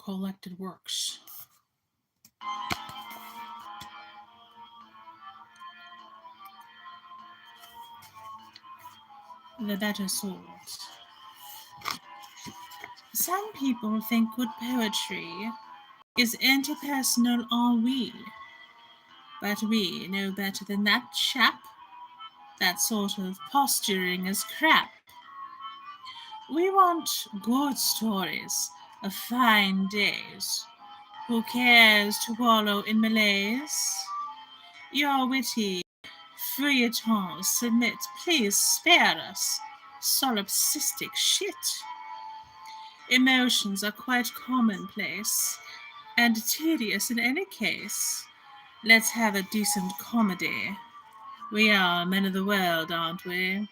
collected works. The better sort. Some people think good poetry is interpersonal ennui, but we know better than that, chap. That sort of posturing is crap. We want good stories of fine days. Who cares to wallow in malaise? Your witty feuilletons submit, please spare us solipsistic shit. Emotions are quite commonplace and tedious in any case. Let's have a decent comedy. We are men of the world, aren't we?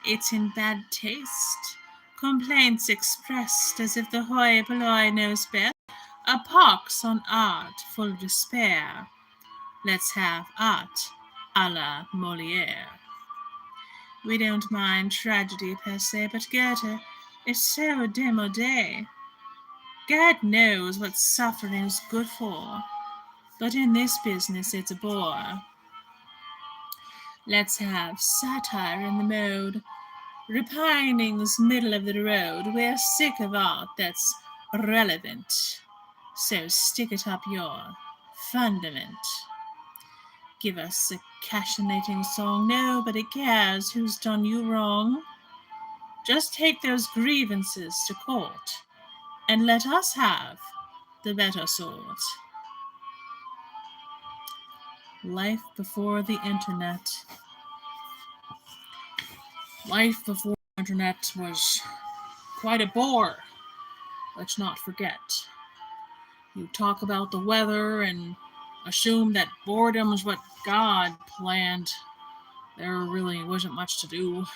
It's in bad taste. Complaints expressed as if the hoi polloi knows best. A pox on art full of despair. Let's have art a la Molière. We don't mind tragedy per se, but Goethe is so démodé. God knows what suffering's good for, but in this business it's a bore. Let's have satire in the mode. Repining's middle of the road. We're sick of art that's relevant. So stick it up your fundament. Give us a cachinating song. Nobody cares who's done you wrong. Just take those grievances to court and let us have the better sort. Life before the internet. Life before the internet was quite a bore. Let's not forget. You talk about the weather and assume that boredom's what God planned. There really wasn't much to do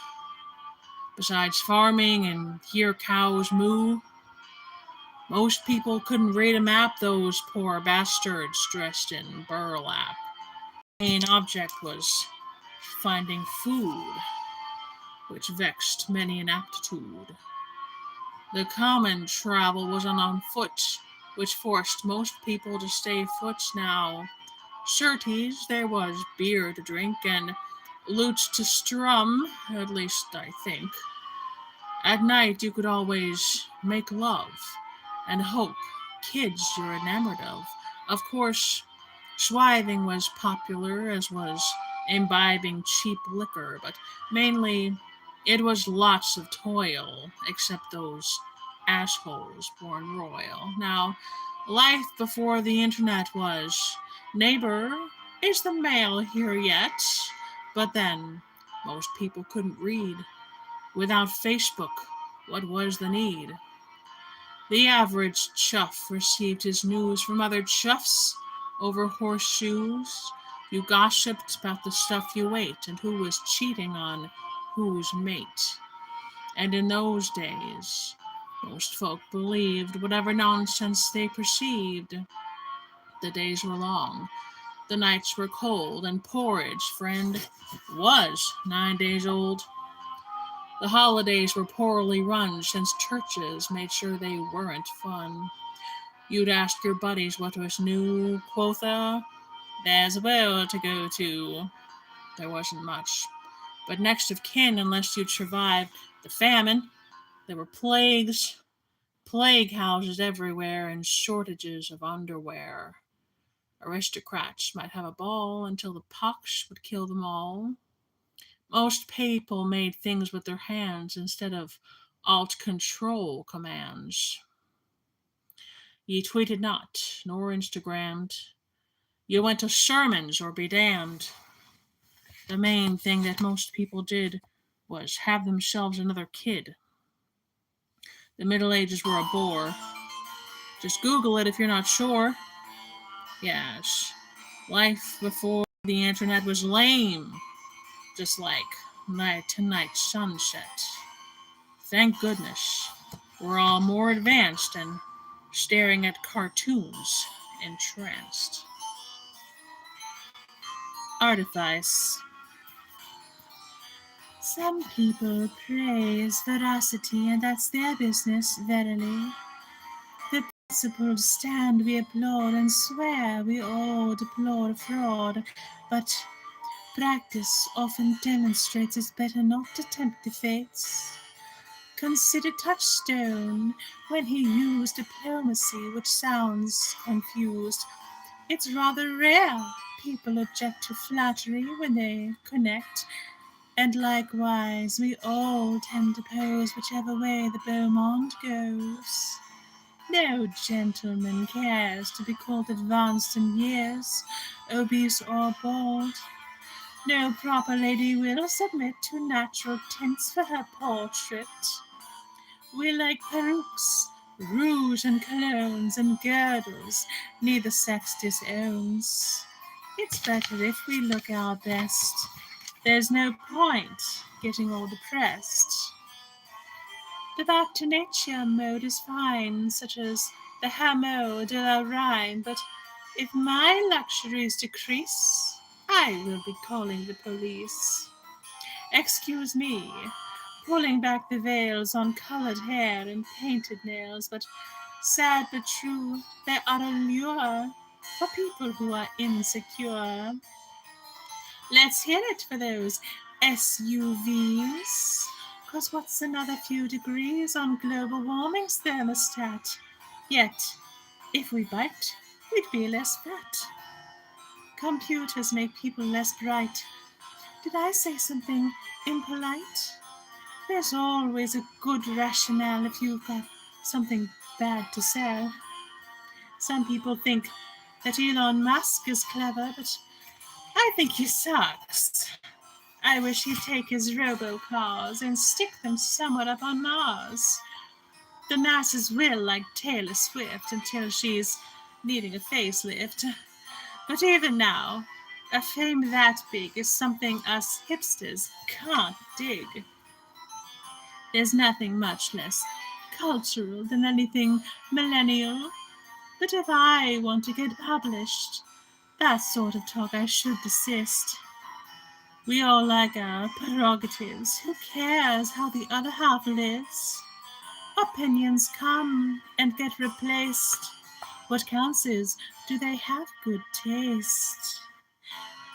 besides farming and hear cows moo. Most people couldn't read a map, those poor bastards dressed in burlap. The main object was finding food, which vexed many an aptitude. The common travel was on foot, which forced most people to stay foot now. Certes, there was beer to drink and lutes to strum, at least I think. At night you could always make love and hope kids you're enamored of. Of course, swiving was popular, as was imbibing cheap liquor, but mainly it was lots of toil, except those assholes born royal. Now, life before the internet was, neighbor, is the mail here yet? But then, most people couldn't read. Without Facebook, what was the need? The average chuff received his news from other chuffs over horseshoes. You gossiped about the stuff you ate and who was cheating on whose mate. And in those days, most folk believed whatever nonsense they perceived. The days were long, the nights were cold, and porridge, friend, was 9 days old. The holidays were poorly run since churches made sure they weren't fun. You'd ask your buddies what was new, quotha, there's a well to go to. There wasn't much. But next of kin, unless you'd survived the famine, there were plagues, plague houses everywhere, and shortages of underwear. Aristocrats might have a ball until the pox would kill them all. Most people made things with their hands instead of alt control commands. Ye tweeted not, nor Instagrammed. You went to sermons or be damned. The main thing that most people did was have themselves another kid. The Middle Ages were a bore. Just Google it if you're not sure. Yes, life before the internet was lame, just like night to night sunset. Thank goodness, we're all more advanced and staring at cartoons entranced. Artifice. Some people praise veracity, and that's their business, verily. The Principled stand we applaud and swear we all deplore fraud, but practice often demonstrates it's better not to tempt the fates. Consider Touchstone when he used diplomacy, which sounds confused. It's rather rare people object to flattery when they connect, and likewise we all tend to pose whichever way the beau monde goes. No gentleman cares to be called advanced in years, obese or bald. No proper lady will submit to natural tints for her portrait. We like perukes, rouge and colognes and girdles neither sex disowns. It's better if we look our best. There's no point getting all depressed. The back to nature mode is fine, such as the hameau de la Rhine, but if my luxuries decrease, I will be calling the police. Excuse me, pulling back the veils on colored hair and painted nails, but sad but true, they are a lure for people who are insecure. Let's hear it for those SUVs. 'Cause what's another few degrees on global warming's thermostat? Yet, if we bite, we'd be less fat. Computers make people less bright. Did I say something impolite? There's always a good rationale if you've got something bad to sell. Some people think that Elon Musk is clever, but I think he sucks. I wish he'd take his robocars and stick them somewhere up on Mars. The masses will like Taylor Swift until she's needing a facelift. But even now, a fame that big is something us hipsters can't dig. There's nothing much less cultural than anything millennial. But if I want to get published, that sort of talk I should desist. We all like our prerogatives. Who cares how the other half lives? Opinions come and get replaced. What counts is, do they have good taste?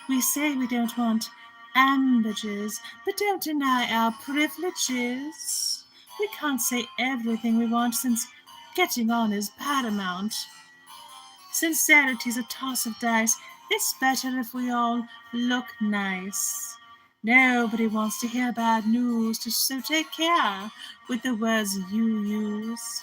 We say we don't want ambages, but don't deny our privileges. We can't say everything we want since getting on is paramount. Sincerity's a toss of dice. It's better if we all look nice. Nobody wants to hear bad news, so take care with the words you use.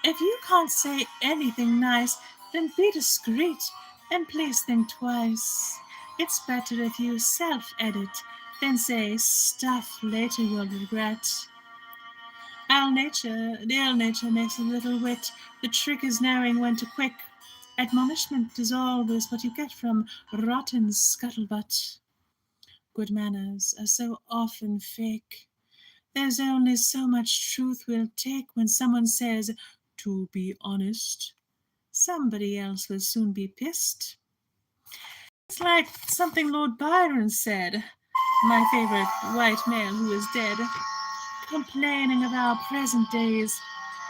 If you can't say anything nice, then be discreet and please think twice. It's better if you self-edit than say stuff later you'll regret. Ill nature makes a little wit. The trick is knowing when to quit. Admonishment is always what you get from rotten scuttlebutt. Good manners are so often fake. There's only so much truth we'll take when someone says, to be honest. Somebody else will soon be pissed. It's like something Lord Byron said, my favorite white male who is dead. Complaining of our present days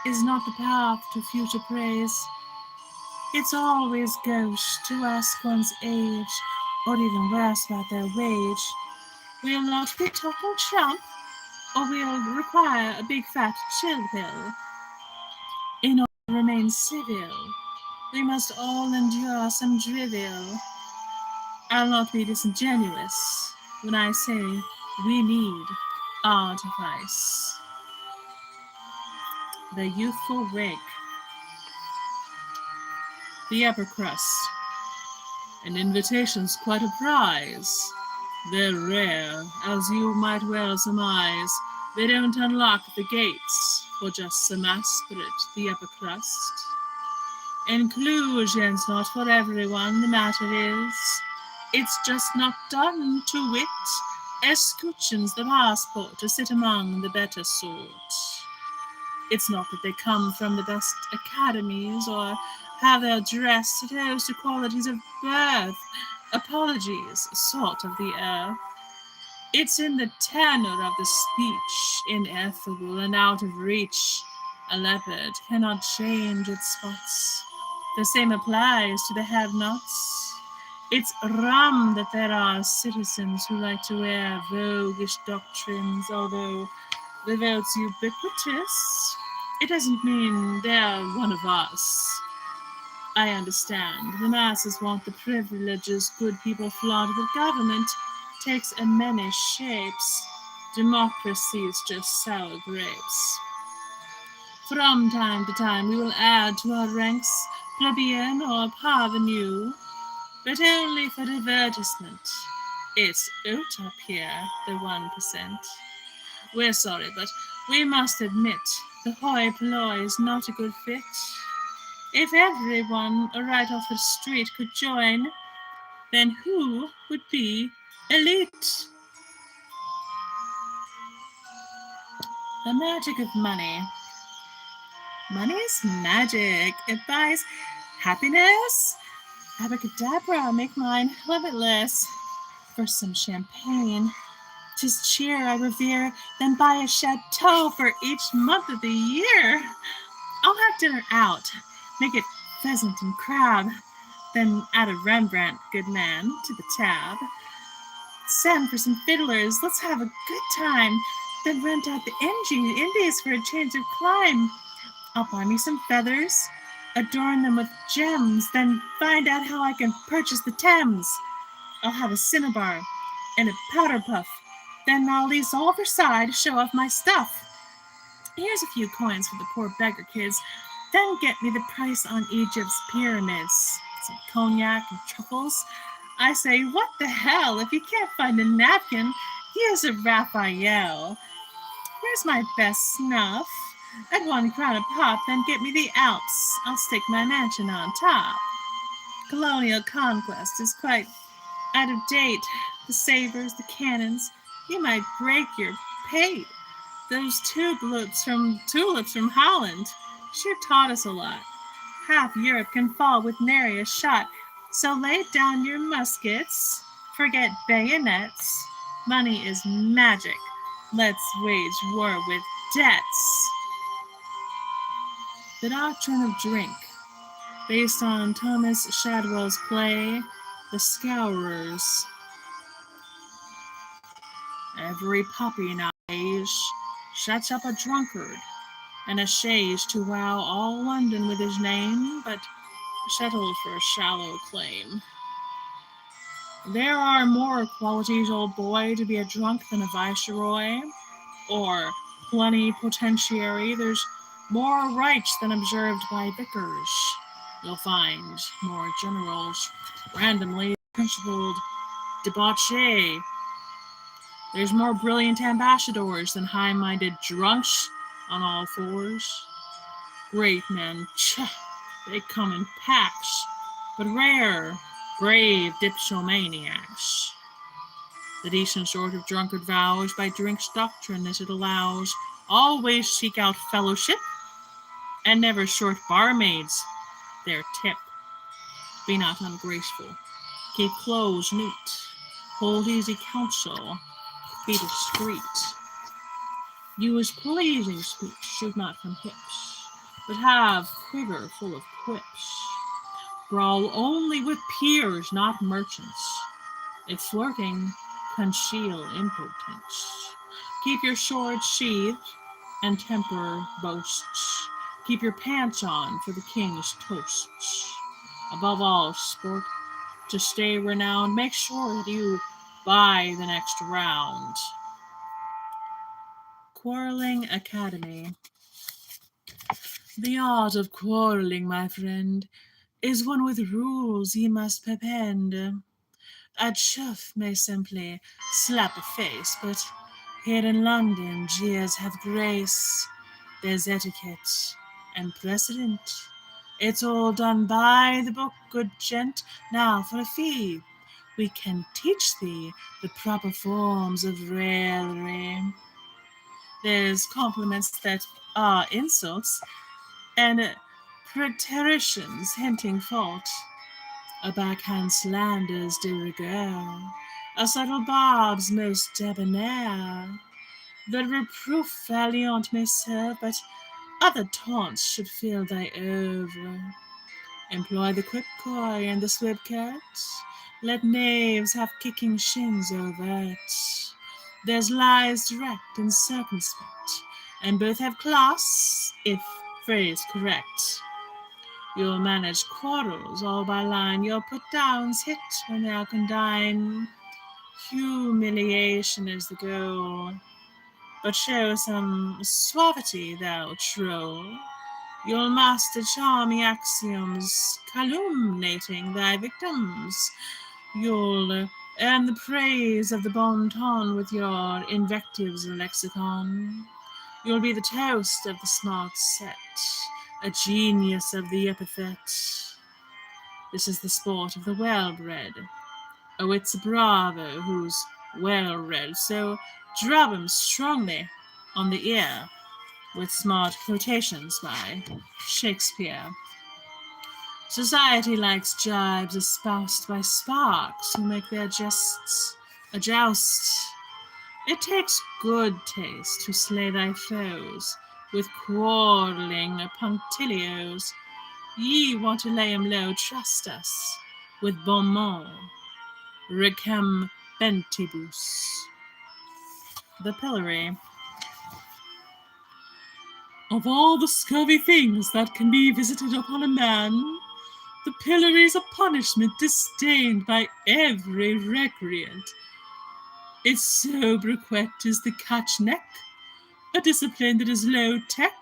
is not the path to future praise. It's always gauche to ask one's age, or even worse about their wage. We'll not be talking Trump, or we'll require a big fat chill pill. In order to remain civil, we must all endure some drivel. I'll not be disingenuous when I say we need artifice. The youthful wig. The upper crust. An invitation's quite a prize. They're rare, as you might well surmise. They don't unlock the gates for just some aspirate, the upper crust. Inclusion's not for everyone, the matter is. It's just not done to wit. Escutcheon's the passport to sit among the better sort. It's not that they come from the best academies or have their dress supposed to qualities of birth. Apologies, salt of the earth. It's in the tenor of the speech, ineffable and out of reach. A leopard cannot change its spots. The same applies to the have-nots. It's rum that there are citizens who like to wear voguish doctrines, although the vote's ubiquitous. It doesn't mean they're one of us. I understand. The masses want the privileges good people flaunt, but government takes a many shapes. Democracy is just sour grapes. From time to time we will add to our ranks plebeian or parvenu, but only for divertisement. It's out up here, the 1%. We're sorry, but we must admit the hoi polloi is not a good fit. If everyone right off the street could join, then who would be elite? The magic of money. Money is magic. It buys happiness. Abracadabra, make mine limitless. For some champagne, 'tis cheer I revere, then buy a chateau for each month of the year. I'll have dinner out, make it pheasant and crab, then add a Rembrandt, good man, to the tab. Send for some fiddlers, let's have a good time, then rent out the Indies for a change of clime. I'll buy me some feathers, adorn them with gems, then find out how I can purchase the Thames. I'll have a cinnabar and a powder puff, then I'll lease all Versailles to show off my stuff. Here's a few coins for the poor beggar kids, then get me the price on Egypt's pyramids. Some cognac and truffles. I say, what the hell? If you can't find a napkin, here's a Raphael. Here's my best snuff. At 1 crown a pop, then get me the Alps. I'll stick my mansion on top. Colonial conquest is quite out of date. The sabers, the cannons, you might break your pate. Those tulips from Holland sure taught us a lot. Half Europe can fall with nary a shot. So lay down your muskets, forget bayonets. Money is magic. Let's wage war with debts. The Doctrine of Drink, based on Thomas Shadwell's play, The Scourers. Every puppy nowadays shuts up a drunkard and a chaise to wow all London with his name, but settled for a shallow claim. There are more qualities, old boy, to be a drunk than a viceroy, or plenipotentiary. There's more rites than observed by vicars. You'll find more generals, randomly principled debauchee. There's more brilliant ambassadors than high-minded drunks on all fours. Great men, they come in packs, but rare, brave dipsomaniacs. The decent sort of drunkard vows by drink's doctrine as it allows always seek out fellowship and never short barmaids their tip. Be not ungraceful, keep clothes neat, hold easy counsel, be discreet. Use pleasing speech, shoot not from hips, but have quiver full of quips. Brawl only with peers, not merchants. If flirting, conceal impotence. Keep your sword sheathed, and temper boasts. Keep your pants on for the king's toasts. Above all, sport, to stay renowned, make sure that you buy the next round. Quarreling Academy. The art of quarreling, my friend, is one with rules ye must perpend. A chuff may simply slap a face, but here in London jeers have grace. There's etiquette and precedent. It's all done by the book, good gent. Now for a fee, we can teach thee the proper forms of raillery. There's compliments that are insults, and preteritions hinting fault. A backhand slanders de rigueur, a subtle barb's most debonair. The reproof valiant may serve, but Other taunts should fill thy oeuvre. Employ the quick coy and the swift cat. Let knaves have kicking shins, oh that. There's lies direct and circumspect, and both have class, if phrased correct. You'll manage quarrels all by line, your put-downs hit when thou can dine. Humiliation is the goal, but show some suavity, thou troll. You'll master charming axioms, calumniating thy victims. You'll earn the praise of the bon ton with your invectives and lexicon. You'll be the toast of the smart set, a genius of the epithet. This is the sport of the well-bred. Oh, it's a bravo who's well-read, so drub him strongly on the ear with smart quotations by Shakespeare. Society likes jibes espoused by sparks who make their jests a joust. It takes good taste to slay thy foes with quarreling punctilios. Ye want to lay 'em low, trust us, with bon mot, recambentibus. The pillory. Of all the scurvy things that can be visited upon a man, the pillory is a punishment disdained by every recreant. Its sobriquet is the catch neck, a discipline that is low-tech,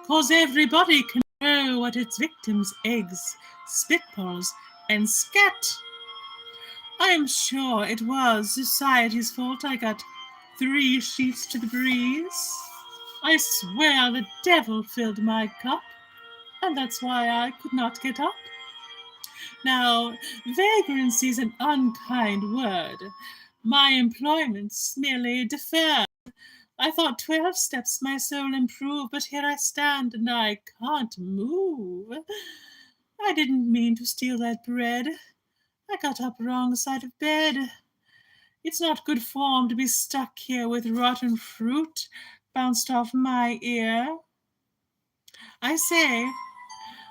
'cause everybody can throw at its victims eggs, spitballs, and scat. I am sure it was society's fault I got 3 sheets to the breeze. I swear the devil filled my cup, and that's why I could not get up. Now, vagrancy's an unkind word. My employment's merely deferred. I thought 12 steps my soul improved, but here I stand and I can't move. I didn't mean to steal that bread. I got up wrong side of bed. It's not good form to be stuck here with rotten fruit bounced off my ear. I say,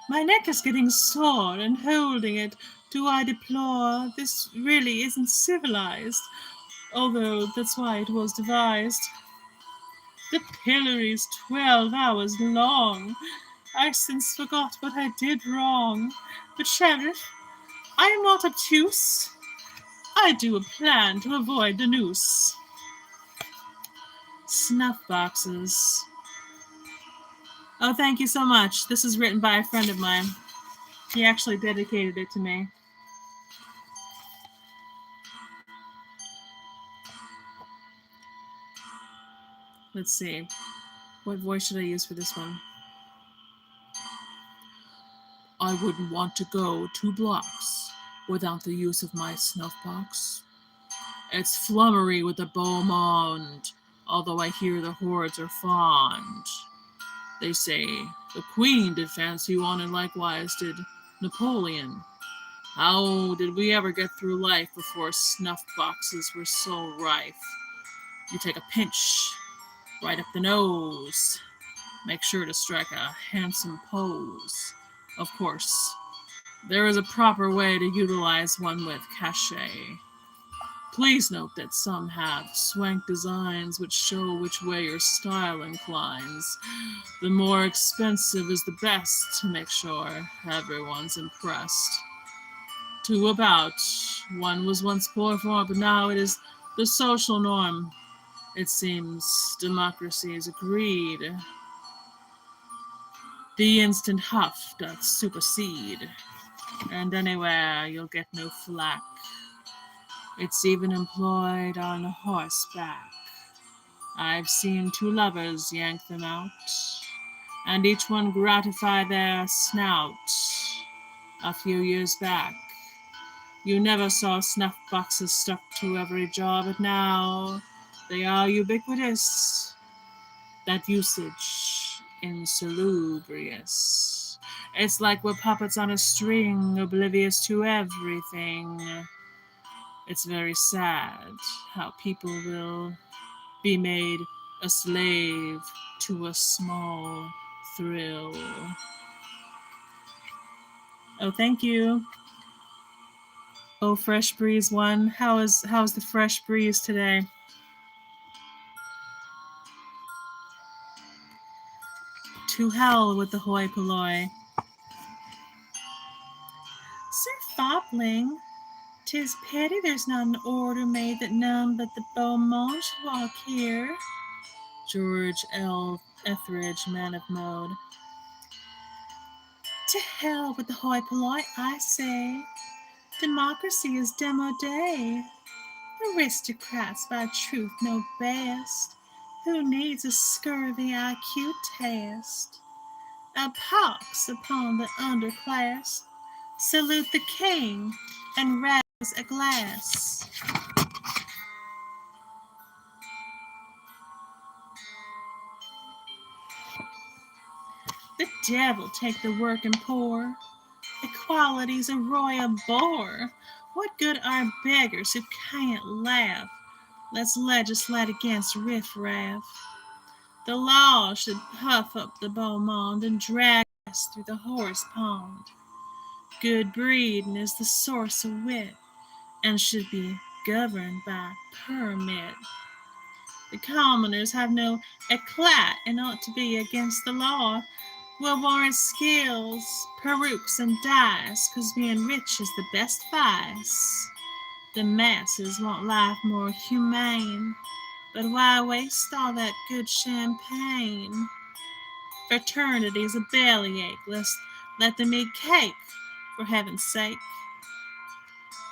my neck is getting sore, and holding it, do I deplore this really isn't civilized, although that's why it was devised. The pillory's 12 hours long. I since forgot what I did wrong. But, Sheriff, I am not obtuse. I do a plan to avoid the noose. Snuff boxes. Oh, thank you so much. This is written by a friend of mine. He actually dedicated it to me. Let's see. What voice should I use for this one? I wouldn't want to go 2 blocks without the use of my snuff box. It's flummery with the beau monde, although I hear the hordes are fond. They say the Queen did fancy one, and likewise did Napoleon. How did we ever get through life before snuff boxes were so rife? You take a pinch right up the nose. Make sure to strike a handsome pose. Of course, there is a proper way to utilize one with cachet. Please note that some have swank designs which show which way your style inclines. The more expensive is the best to make sure everyone's impressed. 2 about. One was once poor form, but now it is the social norm. It seems democracy is agreed. The instant huff doth supersede, and anywhere you'll get no flack. It's even employed on horseback. I've seen 2 lovers yank them out, and each one gratify their snout. A few years back, you never saw snuff boxes stuck to every jaw, but now they are ubiquitous. That usage insalubrious. It's like we're puppets on a string, oblivious to everything. It's very sad how people will be made a slave to a small thrill. Oh, thank you. Oh, Fresh Breeze One. How's the fresh breeze today? To hell with the hoi polloi. Sir Fopling, 'tis pity there's not an order made that none but the beau monde should walk here. George L. Etheridge, man of mode. To hell with the hoi polloi, I say. Democracy is démodé. Aristocrats by truth know best. Who needs a scurvy IQ test? A pox upon the underclass. Salute the king and raise a glass. The devil take the working poor. Equality's a royal bore. What good are beggars who can't laugh? Let's legislate against riffraff. The law should puff up the beau monde and drag us through the horse pond. Good breeding is the source of wit and should be governed by permit. The commoners have no eclat and ought to be against the law. Will warrant skills, perukes, and dyes, 'cause being rich is the best vice. The masses want life more humane, but why waste all that good champagne? Fraternity's a bellyache, let them eat cake, for heaven's sake.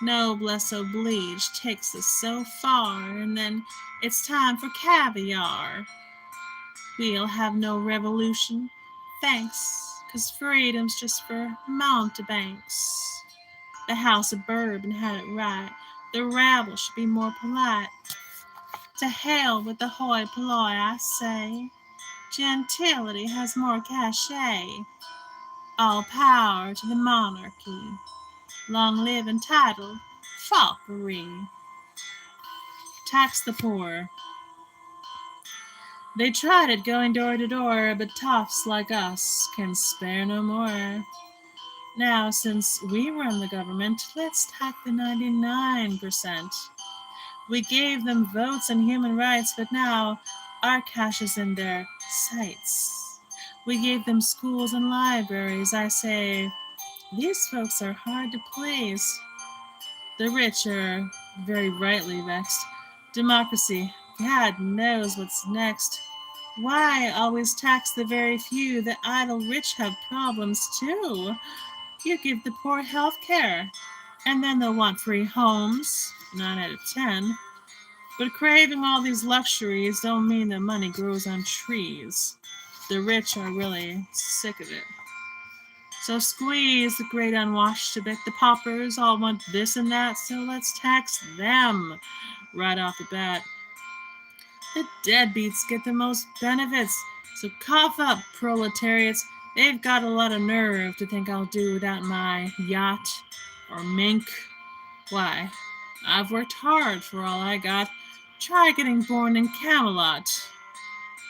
Noblesse oblige takes us so far, and then it's time for caviar. We'll have no revolution, thanks, 'cause freedom's just for mountebanks. The House of Bourbon had it right. The rabble should be more polite. To hell with the hoi polloi, I say. Gentility has more cachet. All power to the monarchy. Long live entitled foppery. Tax the poor. They tried it going door to door, but toffs like us can spare no more. Now, since we run the government, let's tax the 99%. We gave them votes and human rights, but now our cash is in their sights. We gave them schools and libraries. I say, these folks are hard to please. The rich are very rightly vexed. Democracy, God knows what's next. Why always tax the very few? The idle rich have problems too. You give the poor health care, and then they'll want free homes, 9 out of 10. But craving all these luxuries don't mean that money grows on trees. The rich are really sick of it. So squeeze the great unwashed a bit. The paupers all want this and that, so let's tax them right off the bat. The deadbeats get the most benefits, so cough up, proletariats. They've got a lot of nerve to think I'll do without my yacht or mink. Why, I've worked hard for all I got. Try getting born in Camelot.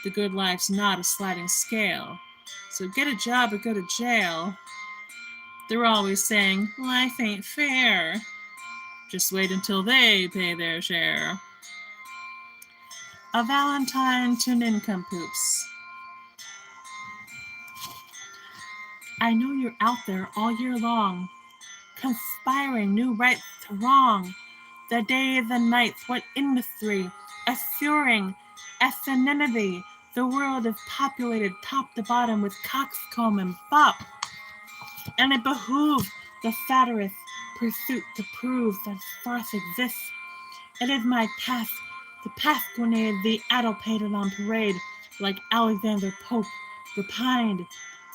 The good life's not a sliding scale, so get a job or go to jail. They're always saying, life ain't fair. Just wait until they pay their share. A Valentine to nincompoops. I know you're out there all year long, conspiring new right to wrong. The day, the night, what industry, effeuring, effeminity, the world is populated top to bottom with coxcomb and fop. And it behooved the flattereth pursuit to prove that farce exists. It is my task to pasquinade the addlepated on parade, like Alexander Pope repined.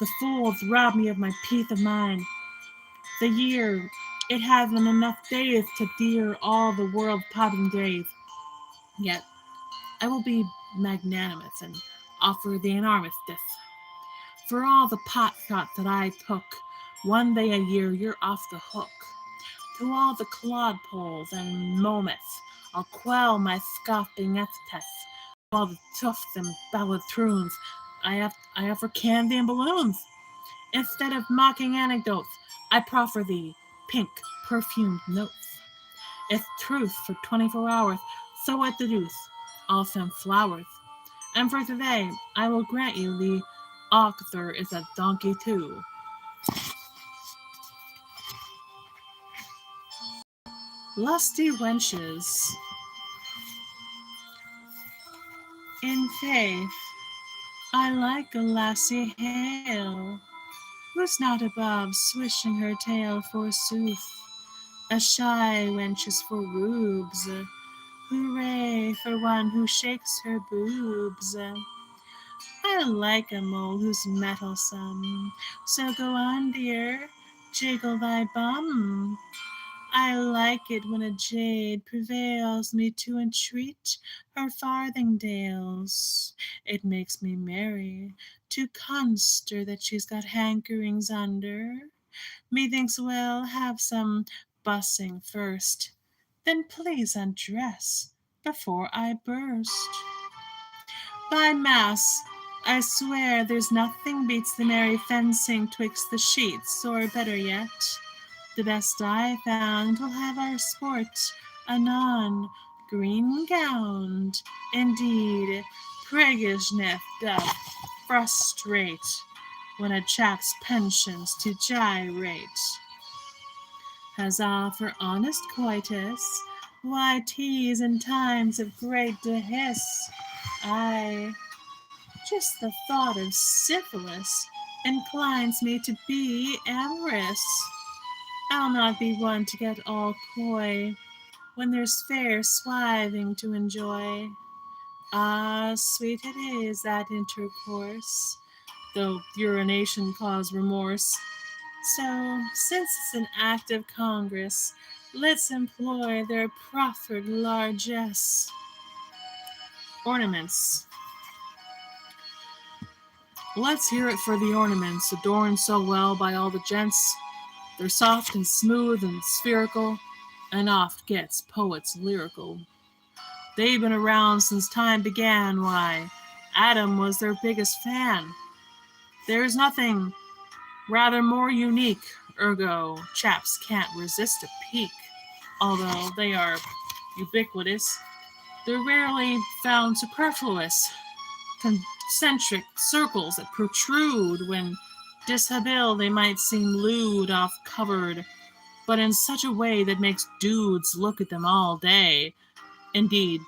The fools rob me of my peace of mind. The year, it hasn't enough days to dear all the world's days. Yet, I will be magnanimous and offer thee an armistice. For all the pot shots that I took, one day a year you're off the hook. To all the clodpoles and moments, I'll quell my scoffing epithets. To all the toughs and ballatroons, I offer candy and balloons. Instead of mocking anecdotes, I proffer thee pink perfumed notes. If truth for 24 hours, so at the deuce, all some flowers. And for today, I will grant you the author is a donkey too. Lusty wenches, in faith, I like a lassie hale, who's not above swishing her tail forsooth. A shy wench is for rubes, hooray for one who shakes her boobs. I like a mole who's mettlesome, so go on, dear, jiggle thy bum. I like it when a jade prevails me to entreat her farthingales. It makes me merry to conster that she's got hankerings under. Methinks we'll have some bussing first, then please undress before I burst. By mass, I swear there's nothing beats the merry fencing twixt the sheets, or better yet, the best I found will have our sport anon, green gowned. Indeed, priggishness doth frustrate when a chap's pensions to gyrate. Huzzah for honest coitus, why tease in times of great dehiss? Aye, just the thought of syphilis inclines me to be amorous. I'll not be one to get all coy when there's fair swiving to enjoy. Ah, sweet it is that intercourse, though urination cause remorse. So, since it's an act of Congress, let's employ their proffered largesse. Ornaments. Let's hear it for the ornaments, adorned so well by all the gents. They're soft and smooth and spherical, and oft gets poets lyrical. They've been around since time began, why, Adam was their biggest fan. There's nothing rather more unique, ergo chaps can't resist a peek. Although they are ubiquitous, they're rarely found superfluous, concentric circles that protrude when dishabille they might seem lewd off-covered, but in such a way that makes dudes look at them all day. Indeed,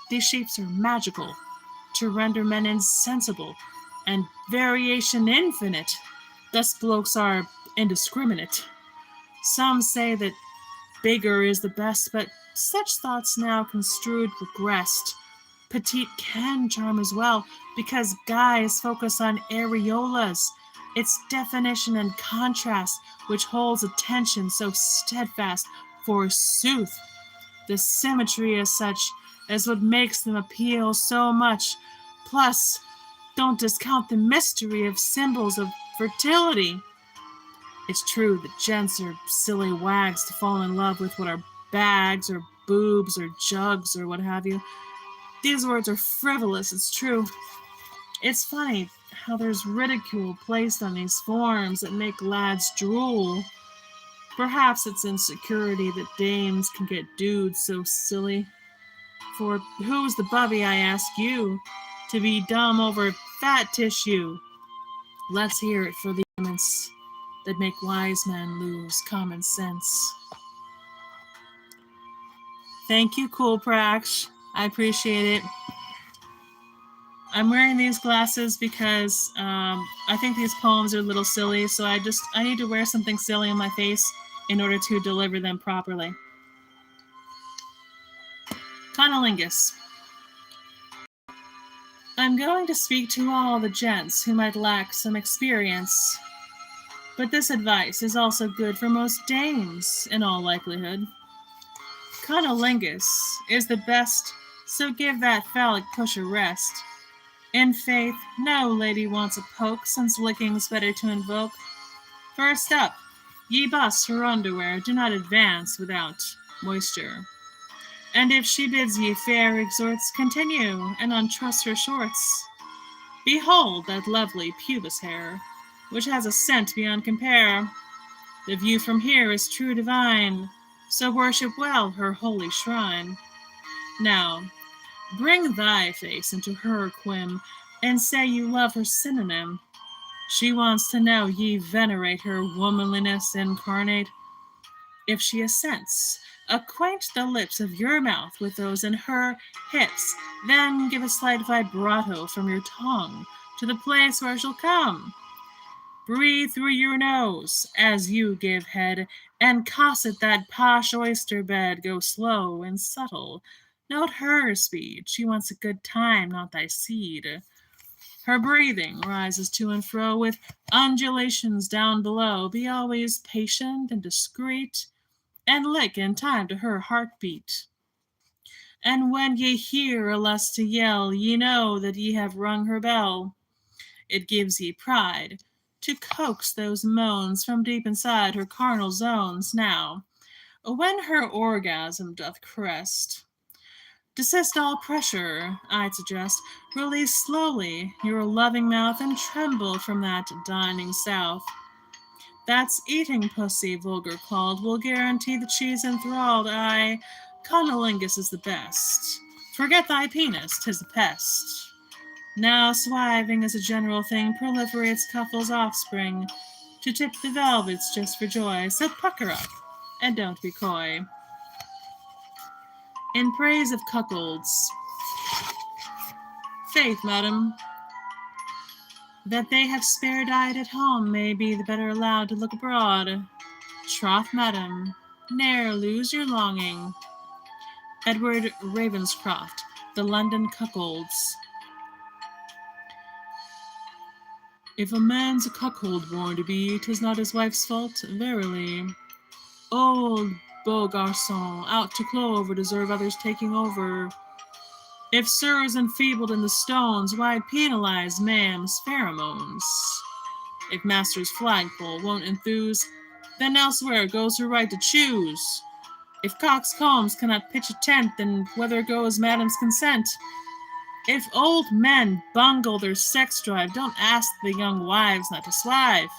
these shapes are magical, to render men insensible, and variation infinite. Thus blokes are indiscriminate. Some say that bigger is the best, but such thoughts now construed regressed. Petite can charm as well, because guys focus on areolas, its definition and contrast, which holds attention so steadfast. Forsooth, the symmetry is such as what makes them appeal so much. Plus, don't discount the mystery of symbols of fertility. It's true that gents are silly wags to fall in love with what are bags or boobs or jugs or what have you. These words are frivolous, it's true. It's funny how there's ridicule placed on these forms that make lads drool. Perhaps it's insecurity that dames can get dudes so silly. For who's the bubby, I ask you, to be dumb over fat tissue? Let's hear it for the elements that make wise men lose common sense. Thank you, Cool Prax. I appreciate it. I'm wearing these glasses because I think these poems are a little silly, so I need to wear something silly on my face in order to deliver them properly. Conolingus. I'm going to speak to all the gents who might lack some experience, but this advice is also good for most dames, in all likelihood. Conolingus is the best, so give that phallic push a rest. In faith, no lady wants a poke, since licking's better to invoke. First up, ye buss her underwear, do not advance without moisture. And if she bids ye fair exhorts, continue, and untruss her shorts. Behold that lovely pubis hair, which has a scent beyond compare. The view from here is true divine, so worship well her holy shrine. Now, bring thy face into her quim, and say you love her synonym. She wants to know ye venerate her womanliness incarnate. If she assents, acquaint the lips of your mouth with those in her hips, then give a slight vibrato from your tongue to the place where she'll come. Breathe through your nose as you give head, and cosset that posh oyster bed. Go slow and subtle. Note her speed. She wants a good time, not thy seed. Her breathing rises to and fro with undulations down below. Be always patient and discreet, and lick in time to her heartbeat. And when ye hear a lust to yell, ye know that ye have rung her bell. It gives ye pride to coax those moans from deep inside her carnal zones. Now, when her orgasm doth crest, desist all pressure, I'd suggest. Release slowly your loving mouth and tremble from that dining south. That's eating pussy, vulgar called, will guarantee that she's enthralled. Aye, cunnilingus is the best. Forget thy penis, 'tis a pest. Now swiving as a general thing proliferates couples' offspring. To tip the velvets just for joy, so pucker up, and don't be coy. In praise of cuckolds, faith, madam, that they have spare diet at home may be the better allowed to look abroad. Troth, madam, ne'er lose your longing. Edward Ravenscroft, The London Cuckolds. If a man's a cuckold born to be, 'tis not his wife's fault, verily. Old beau garçon, out to clover, deserve others taking over. If sir's enfeebled in the stones, why penalize ma'am's pheromones? If master's flagpole won't enthuse, then elsewhere goes her right to choose. If coxcombs cannot pitch a tent, then whither goes madam's consent? If old men bungle their sex drive, don't ask the young wives not to swive.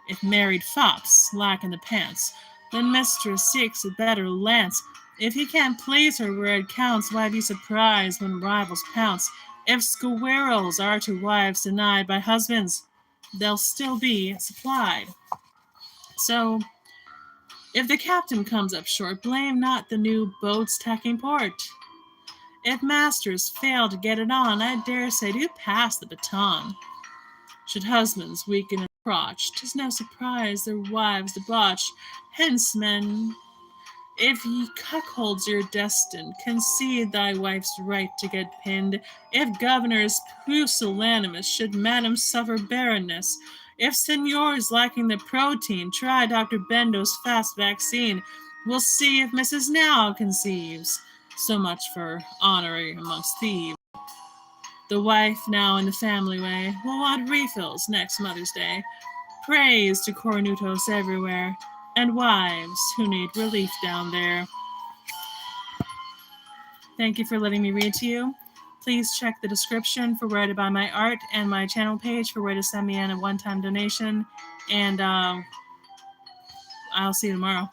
If married fops lack in the pants, then mistress seeks a better lance. If he can't please her where it counts, why be surprised when rivals pounce? If squirrels are to wives denied by husbands, they'll still be supplied. So, if the captain comes up short, blame not the new boat's tacking port. If masters fail to get it on, I dare say do pass the baton. Should husbands weaken in crotch, 'tis no surprise their wives debauch. Hence, men, if ye cuckolds you're destined, concede thy wife's right to get pinned. If governors pusillanimous, should madam suffer barrenness. If seniors lacking the protein, try Dr. Bendo's fast vaccine. We'll see if Mrs. Now conceives. So much for honoring amongst thieves. The wife now in the family way will want refills next Mother's Day. Praise to Cornutos everywhere, and wives who need relief down there. Thank you for letting me read to you. Please check the description for where to buy my art and my channel page for where to send me in a one-time donation. And I'll see you tomorrow.